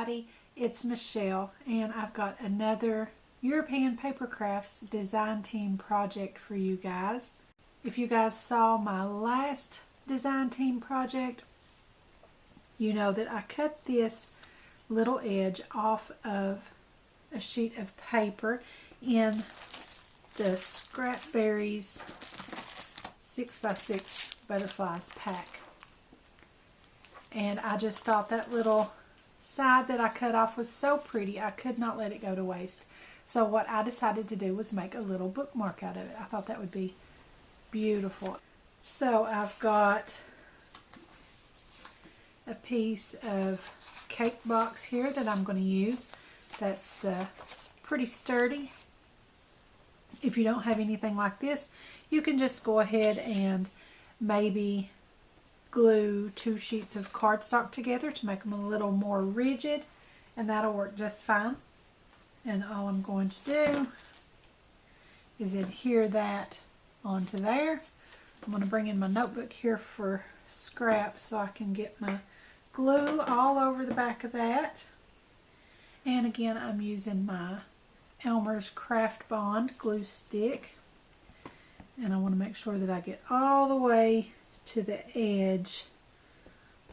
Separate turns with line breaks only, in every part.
everybody, it's Michelle, and I've got another European Papercrafts design team project for you guys. If you guys saw my last design team project, you know that I cut this little edge off of a sheet of paper in the Scrap Berries 6x6 Butterflies pack. And I just thought that little side that I cut off was so pretty, I could not let it go to waste. So what I decided to do was make a little bookmark out of it. I thought that would be beautiful. So I've got a piece of cake box here that I'm going to use. That's pretty sturdy. If you don't have anything like this, you can just go ahead and maybe glue 2 sheets of cardstock together to make them a little more rigid, and that'll work just fine. And all I'm going to do is adhere that onto there. I'm going to bring in my notebook here for scrap so I can get my glue all over the back of that. And again, I'm using my Elmer's Craft Bond glue stick, and I want to make sure that I get all the way to the edge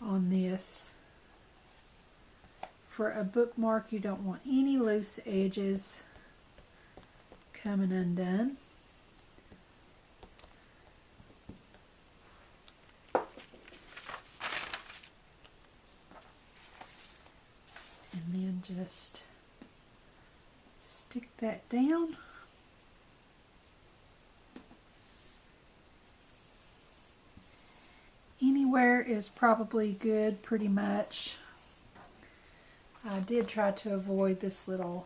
on this. For a bookmark, you don't want any loose edges coming undone. And then just stick that down. Anywhere is probably good, pretty much. I did try to avoid this little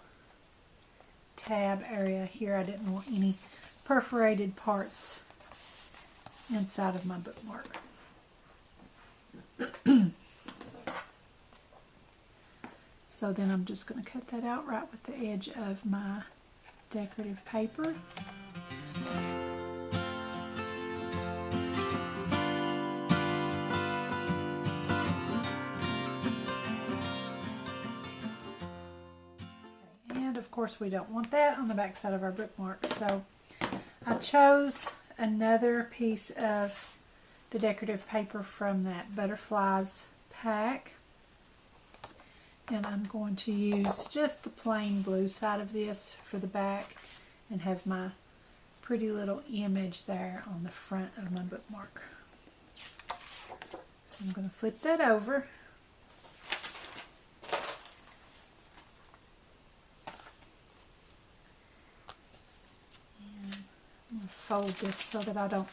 tab area here. I didn't want any perforated parts inside of my bookmark. So then I'm just going to cut that out right with the edge of my decorative paper. And of course we don't want that on the back side of our bookmark. So I chose another piece of the decorative paper from that Butterflies pack. And I'm going to use just the plain blue side of this for the back and have my pretty little image there on the front of my bookmark. So I'm going to flip that over. And I'm going to fold this so that I don't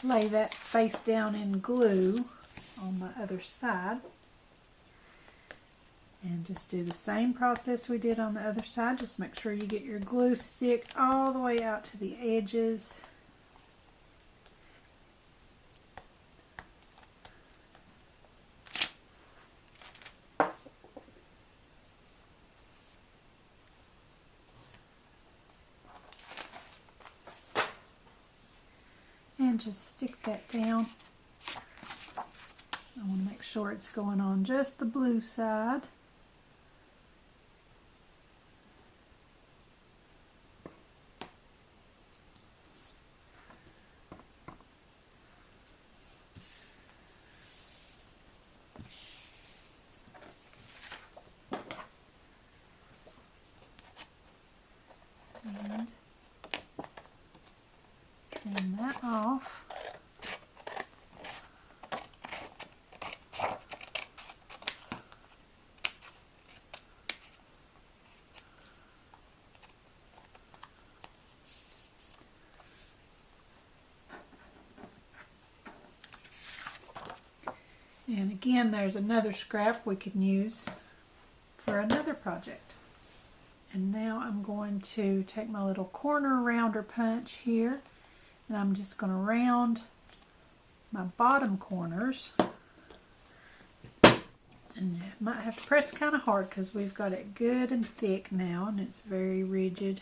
lay that face down in glue on my other side. And just do the same process we did on the other side. Just make sure you get your glue stick all the way out to the edges. And just stick that down. I want to make sure it's going on just the blue side. And trim that off. And again, there's another scrap we can use for another project. And now I'm going to take my little corner rounder punch here, and I'm just going to round my bottom corners. And I might have to press kind of hard because we've got it good and thick now, and it's very rigid.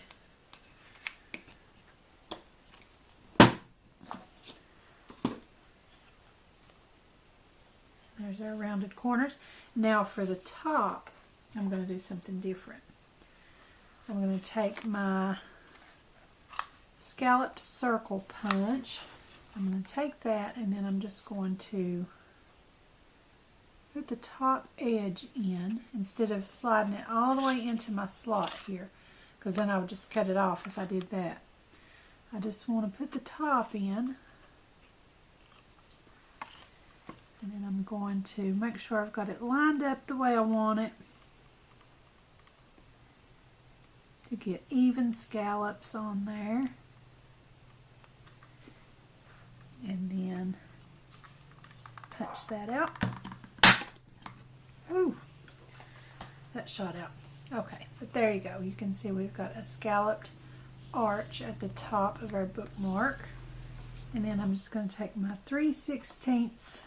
There's our rounded corners. Now for the top, I'm going to do something different. I'm going to take my scalloped circle punch. I'm going to take that, and then I'm just going to put the top edge in instead of sliding it all the way into my slot here, because then I would just cut it off if I did that. I just want to put the top in, and then I'm going to make sure I've got it lined up the way I want it to get even scallops on there. And then punch that out. Ooh, that shot out. Okay, but there you go. You can see we've got a scalloped arch at the top of our bookmark. And then I'm just going to take my 3/16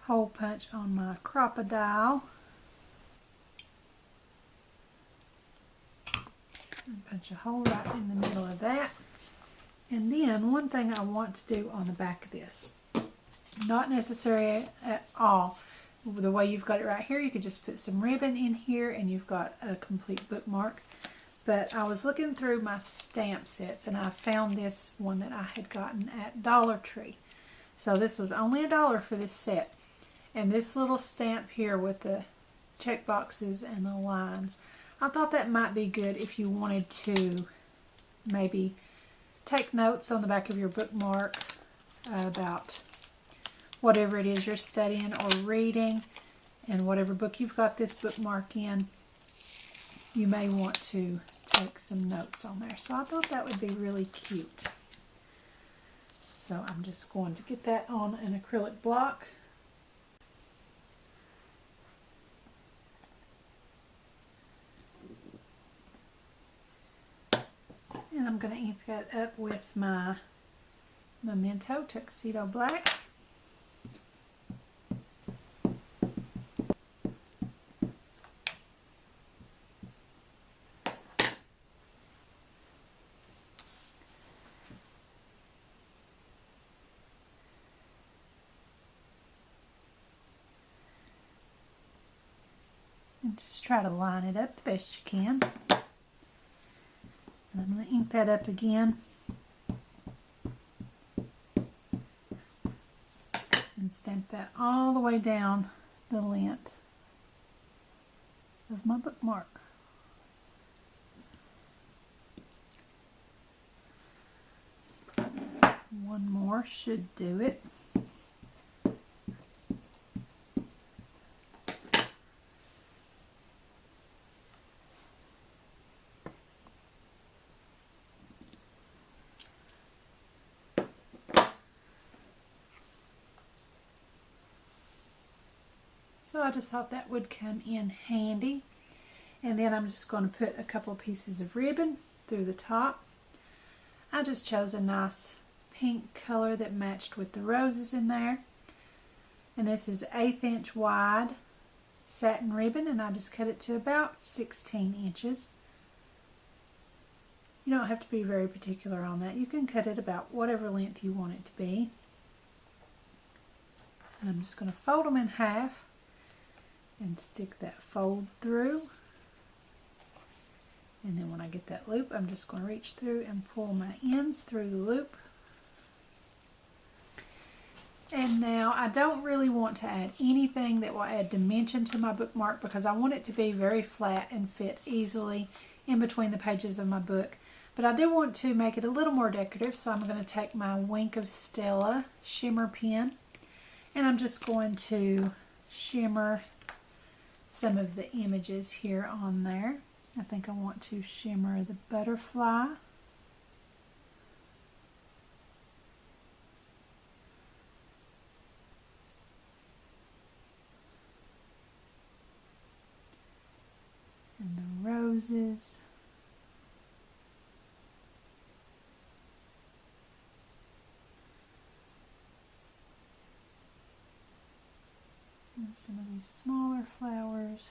hole punch on my crocodile and punch a hole right in the middle of that. And then one thing I want to do on the back of this, not necessary at all, the way you've got it right here, you could just put some ribbon in here and you've got a complete bookmark. But I was looking through my stamp sets and I found this one that I had gotten at Dollar Tree. So this was only $1 for this set. And this little stamp here with the check boxes and the lines, I thought that might be good if you wanted to maybe take notes on the back of your bookmark about whatever it is you're studying or reading, and whatever book you've got this bookmark in, you may want to take some notes on there. So I thought that would be really cute. So I'm just going to get that on an acrylic block. And I'm going to ink that up with my Memento Tuxedo Black. And just try to line it up the best you can. And I'm going to ink that up again and stamp that all the way down the length of my bookmark. One more should do it. So I just thought that would come in handy. And then I'm just going to put a couple pieces of ribbon through the top. I just chose a nice pink color that matched with the roses in there. And this is 1/8 inch wide satin ribbon, and I just cut it to about 16 inches. You don't have to be very particular on that. You can cut it about whatever length you want it to be. And I'm just going to fold them in half and stick that fold through. And then when I get that loop, I'm just going to reach through and pull my ends through the loop. And now I don't really want to add anything that will add dimension to my bookmark, because I want it to be very flat and fit easily in between the pages of my book. But I do want to make it a little more decorative, so I'm going to take my Wink of Stella shimmer pen, and I'm just going to shimmer some of the images here on there. I think I want to shimmer the butterfly. And the roses. And some of these smaller flowers.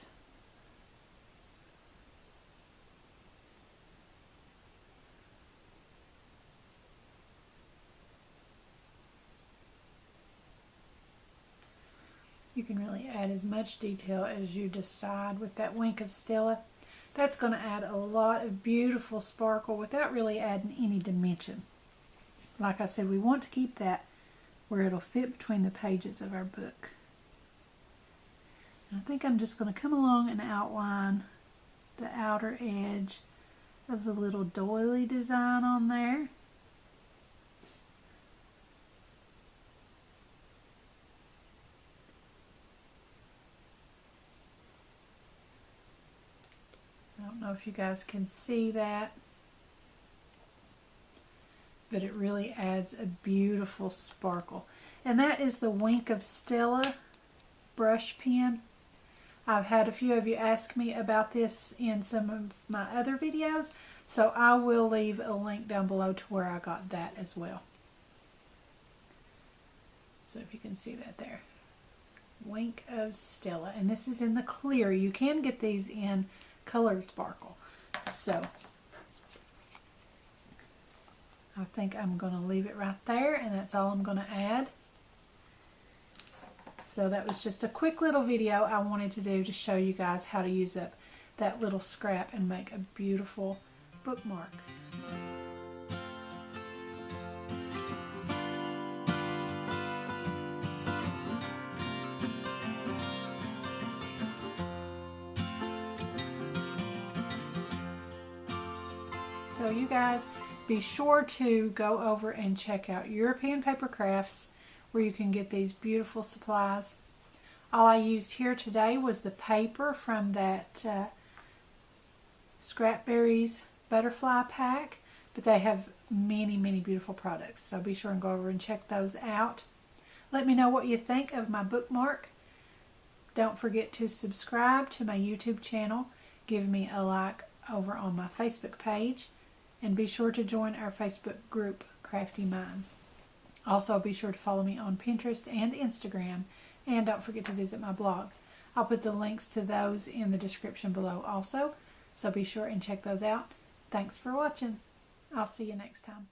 You can really add as much detail as you decide with that Wink of Stella. That's going to add a lot of beautiful sparkle without really adding any dimension. Like I said, we want to keep that where it'll fit between the pages of our book. And I think I'm just going to come along and outline the outer edge of the little doily design on there. I don't know if you guys can see that, but it really adds a beautiful sparkle. And that is the Wink of Stella brush pen. I've had a few of you ask me about this in some of my other videos, so I will leave a link down below to where I got that as well. So if you can see that there. Wink of Stella. And this is in the clear. You can get these in colored sparkle. So I think I'm going to leave it right there, and that's all I'm going to add. So that was just a quick little video I wanted to do to show you guys how to use up that little scrap and make a beautiful bookmark. So you guys, be sure to go over and check out European Papercrafts, where you can get these beautiful supplies. All I used here today was the paper from that Scrapberries butterfly pack, but they have many, many beautiful products. So be sure and go over and check those out. Let me know what you think of my bookmark. Don't forget to subscribe to my YouTube channel. Give me a like over on my Facebook page. And be sure to join our Facebook group, Craftie Minds. Also, be sure to follow me on Pinterest and Instagram. And don't forget to visit my blog. I'll put the links to those in the description below also. So be sure and check those out. Thanks for watching. I'll see you next time.